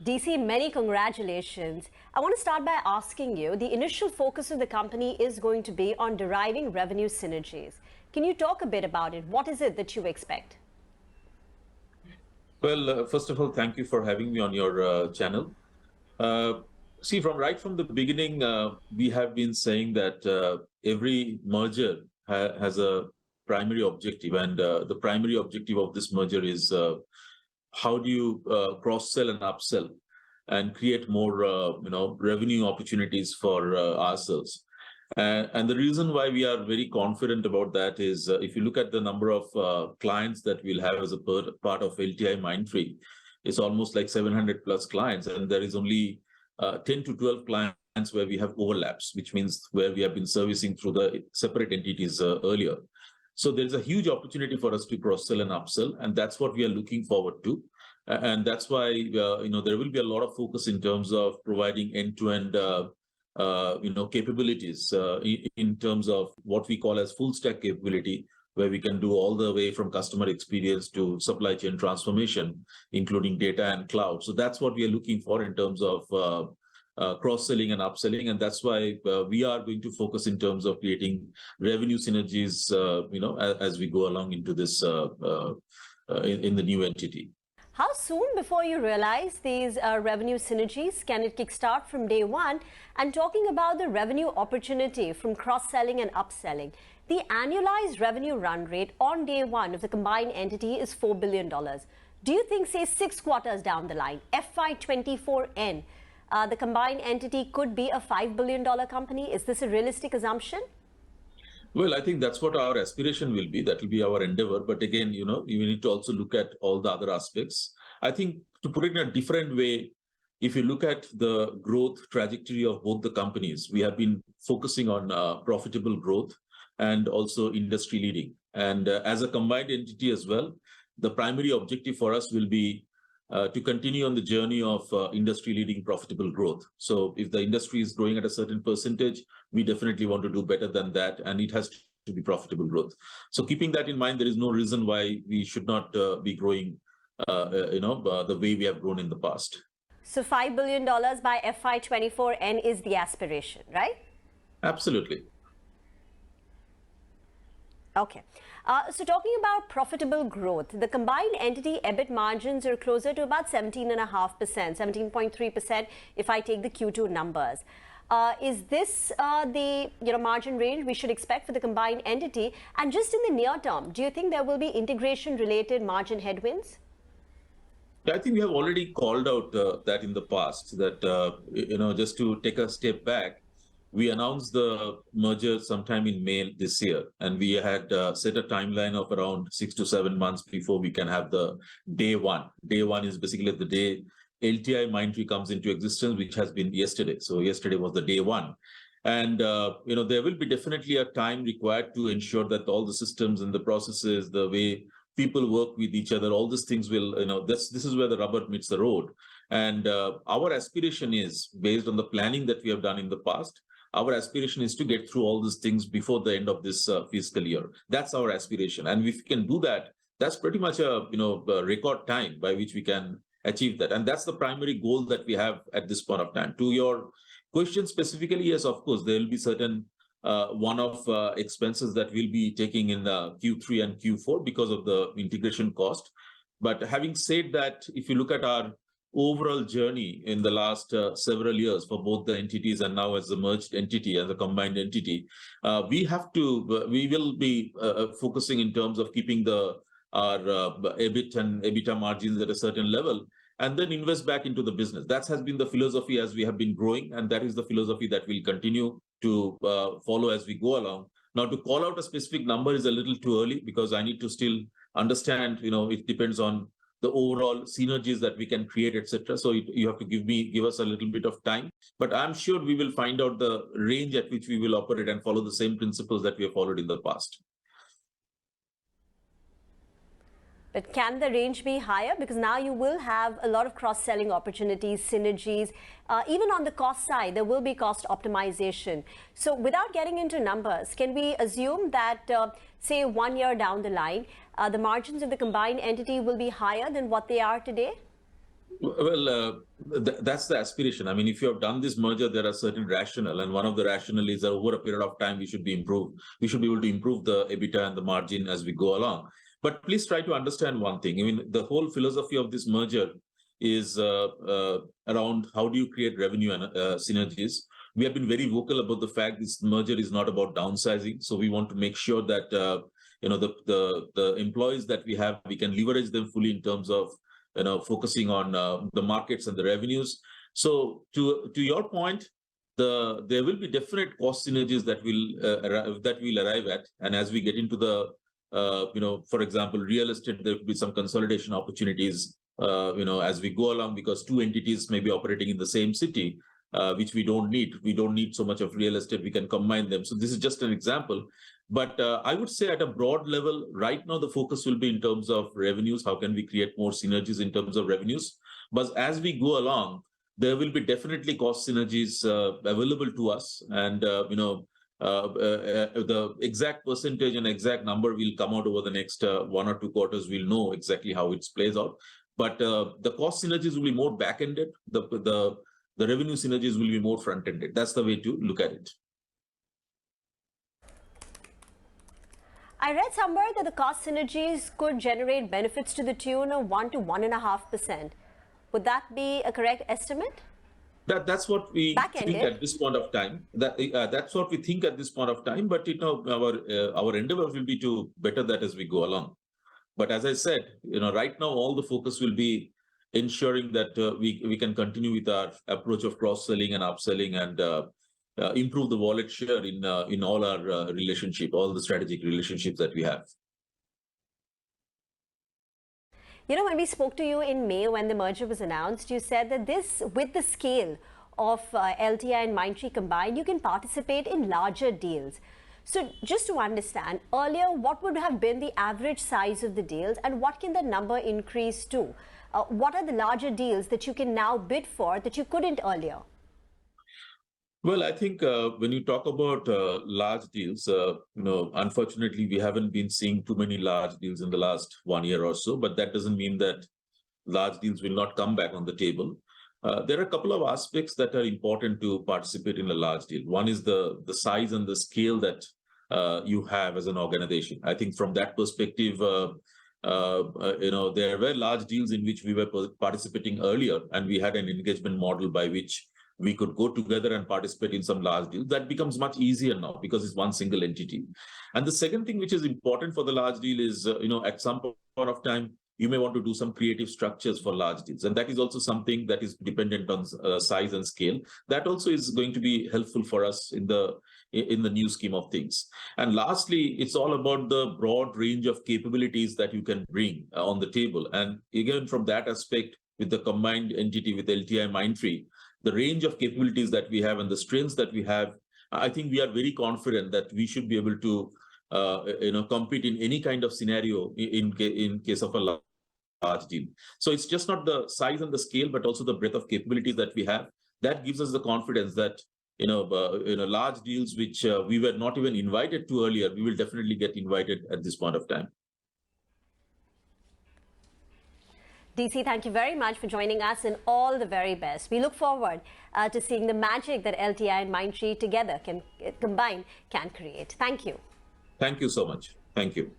DC, many congratulations. I want to start by asking you, the initial focus of the company is going to be on deriving revenue synergies. Can you talk a bit about it? What is it that you expect? Well, first of all, thank you for having me on your channel. See, right from the beginning, we have been saying that every merger has a primary objective, and the primary objective of this merger is how do you cross-sell and upsell and create more, revenue opportunities for ourselves. And the reason why we are very confident about that is if you look at the number of clients that we'll have as a part of LTI-Mindtree, it's almost like 700 plus clients, and there is only 10 to 12 clients where we have overlaps, which means where we have been servicing through the separate entities earlier. So there's a huge opportunity for us to cross-sell and upsell, and that's what we are looking forward to. And that's why there will be a lot of focus in terms of providing end-to-end capabilities in terms of what we call as full stack capability, where we can do all the way from customer experience to supply chain transformation, including data and cloud. So that's what we are looking for in terms of cross-selling and upselling, and that's why we are going to focus in terms of creating revenue synergies, as we go along into this in the new entity. How soon before you realize these revenue synergies? Can it kickstart from day one? And talking about the revenue opportunity from cross-selling and upselling, the annualized revenue run rate on day one of the combined entity is $4 billion. Do you think, say, 6 quarters down the line, FY24N, the combined entity could be a $5 billion company? Is this a realistic assumption? Well, I think that's what our aspiration will be. That will be our endeavor. But again, you need to also look at all the other aspects. I think to put it in a different way, if you look at the growth trajectory of both the companies, we have been focusing on profitable growth and also industry leading. And as a combined entity as well, the primary objective for us will be to continue on the journey of industry-leading profitable growth. So if the industry is growing at a certain percentage, we definitely want to do better than that, and it has to be profitable growth. So keeping that in mind, there is no reason why we should not be growing, the way we have grown in the past. So $5 billion by FY24N is the aspiration, right? Absolutely. Okay. So talking about profitable growth, the combined entity EBIT margins are closer to about 17.5%, 17.3% if I take the Q2 numbers. Is this the margin range we should expect for the combined entity? And just in the near term, do you think there will be integration-related margin headwinds? I think we have already called out that in the past, that, just to take a step back, we announced the merger sometime in May this year, and we had set a timeline of around 6 to 7 months before we can have the day one. Day one is basically the day LTI-Mindtree comes into existence, which has been yesterday. So yesterday was the day one. And, there will be definitely a time required to ensure that all the systems and the processes, the way people work with each other, all these things will, this is where the rubber meets the road. And our aspiration is, based on the planning that we have done in the past, our aspiration is to get through all these things before the end of this fiscal year. That's our aspiration. And if we can do that, that's pretty much a record time by which we can achieve that. And that's the primary goal that we have at this point of time. To your question specifically, yes, of course, there will be certain one-off expenses that we'll be taking in Q3 and Q4 because of the integration cost. But having said that, if you look at our overall journey in the last several years for both the entities and now as the merged entity, as a combined entity, we will be focusing in terms of keeping our EBIT and EBITDA margins at a certain level, and then invest back into the business. That has been the philosophy as we have been growing, and that is the philosophy that we'll continue to follow as we go along. Now, to call out a specific number is a little too early because I need to still understand, it depends on the overall synergies that we can create, etc. So you have to give us a little bit of time, but I'm sure we will find out the range at which we will operate and follow the same principles that we have followed in the past. But can the range be higher? Because now you will have a lot of cross-selling opportunities, synergies. Even on the cost side, there will be cost optimization. So without getting into numbers, can we assume that, say, 1 year down the line, the margins of the combined entity will be higher than what they are today? Well, that's the aspiration. I mean, if you have done this merger, there are certain rationale, and one of the rationale is that over a period of time, we should be improved. We should be able to improve the EBITDA and the margin as we go along. But please try to understand one thing. I mean, the whole philosophy of this merger is around how do you create revenue and synergies. We have been very vocal about the fact this merger is not about downsizing. So we want to make sure that the employees that we have, we can leverage them fully in terms of focusing on the markets and the revenues. So to your point, there will be definite cost synergies that will arrive at, and as we get into the for example, real estate, there will be some consolidation opportunities as we go along, because two entities may be operating in the same city, which we don't need. We don't need so much of real estate. We can combine them. So this is just an example. But I would say at a broad level, right now, the focus will be in terms of revenues. How can we create more synergies in terms of revenues? But as we go along, there will be definitely cost synergies available to us. And, the exact percentage and exact number will come out over the next 1 or 2 quarters. We'll know exactly how it plays out. But the cost synergies will be more back-ended. The revenue synergies will be more front-ended. That's the way to look at it. I read somewhere that the cost synergies could generate benefits to the tune of 1 to 1.5%. Would that be a correct estimate? That's what we think at this point of time. That's what we think at this point of time. But our endeavor will be to better that as we go along. But as I said, right now all the focus will be ensuring that we can continue with our approach of cross-selling and upselling and improve the wallet share in all our all the strategic relationships that we have. When we spoke to you in May when the merger was announced, you said that with the scale of LTI and Mindtree combined, you can participate in larger deals. So just to understand, earlier, what would have been the average size of the deals and what can the number increase to? What are the larger deals that you can now bid for that you couldn't earlier? Well, I think when you talk about large deals, unfortunately, we haven't been seeing too many large deals in the last 1 year or so, but that doesn't mean that large deals will not come back on the table. There are a couple of aspects that are important to participate in a large deal. One is the size and the scale that you have as an organization. I think from that perspective, there were large deals in which we were participating earlier, and we had an engagement model by which we could go together and participate in some large deals. That becomes much easier now because it's one single entity. And the second thing which is important for the large deal is, at some point of time, you may want to do some creative structures for large deals. And that is also something that is dependent on size and scale. That also is going to be helpful for us in the new scheme of things. And lastly, it's all about the broad range of capabilities that you can bring on the table. And again, from that aspect, with the combined entity with LTI-Mindtree, the range of capabilities that we have and the strengths that we have, I think we are very confident that we should be able to compete in any kind of scenario in case of a large deal. So it's just not the size and the scale, but also the breadth of capabilities that we have. That gives us the confidence that large deals which we were not even invited to earlier, we will definitely get invited at this point of time. DC, thank you very much for joining us and all the very best. We look forward to seeing the magic that LTI and Mindtree together combined can create. Thank you. Thank you so much. Thank you.